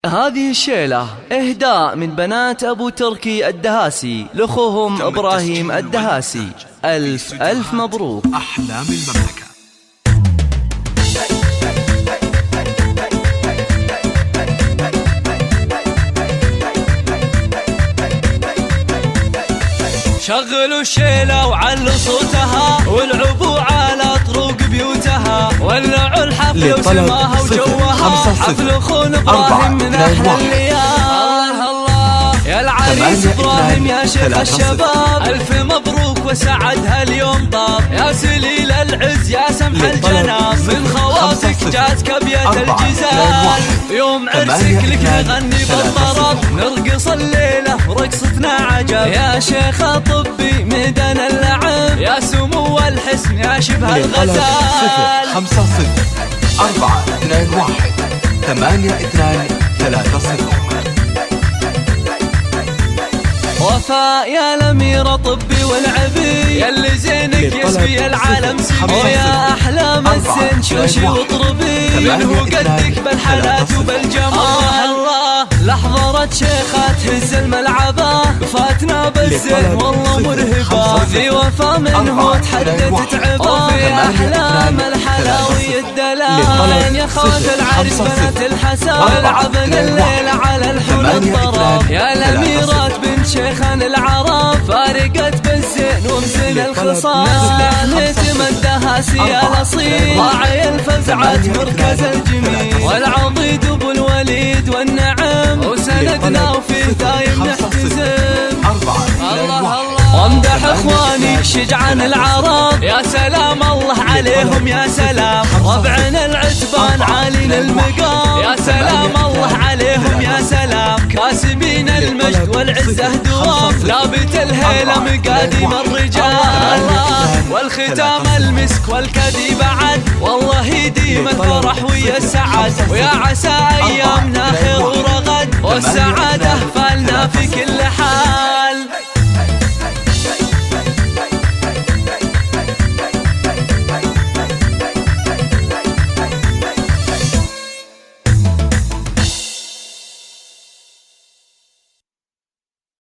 هذه الشيلة إهداء من بنات أبو تركي الدهاسي لأخوهم إبراهيم الدهاسي. ألف مبروك. أحلام المملكة. شغلوا الشيلة وعلوا صوتها والعبوا على طرق بيوتها، ولعوا الحفل وسماها وجوها، حفل اخونا ابراهيم من احلى الليال. الله يا العريس ابراهيم يا شيخ الشباب، الف مبروك وسعدها اليوم طاب، يا سليل العز يا سمح الجناب، من خواصك جاتك ابيات الجزال، يوم عرسك لك نغني بالطرب، نرقص الليله ورقصتنا عجب، يا شيخ طبي ميدان اللعب، يا سمو الحسن يا شبه الغزال. 5 0 4 2 1 8 2 3 0. وفاء يا الأميرة طبي والعبي، ياللي زينك يسبي العالم سبي، ويا أحلام الزين شوشي وطربي، من هو قدك بالحالات وبالجمال. الله لحظرت شيخة تهز الملعبة، فاتنا بالزين والله مرهبة، في وفا من هو تحدد تعبه، وفي أحلام الحلاوي الدلال، يا خوات العريس بنات الحسن، لعبنا الليل على الحول الطرب، يا الأميرات بنت شيخان العرب، فارقت بالزين ومزين الخصال، نسلح الدهاسي الأصيل، راعي الفزعات مركز الجميل، والعضيد ابو الوليد والنعم، وسندنا وفيه دايم نحتزم. الله وامدح اخواني شجعان العرب، يا سلام الله عليهم يا سلام، ربعنا العتبان عالين المقام، يا سلام الله عليهم يا سلام، كاسبين المجد والعزة دوام، لابت الهيلة مقاديم الرجال، والختام المسك والكدي بعد، والله يديم الفرح ويا السعد، ويا عسى ايامنا خير ورغد، والسعادة فالنا في كل حال.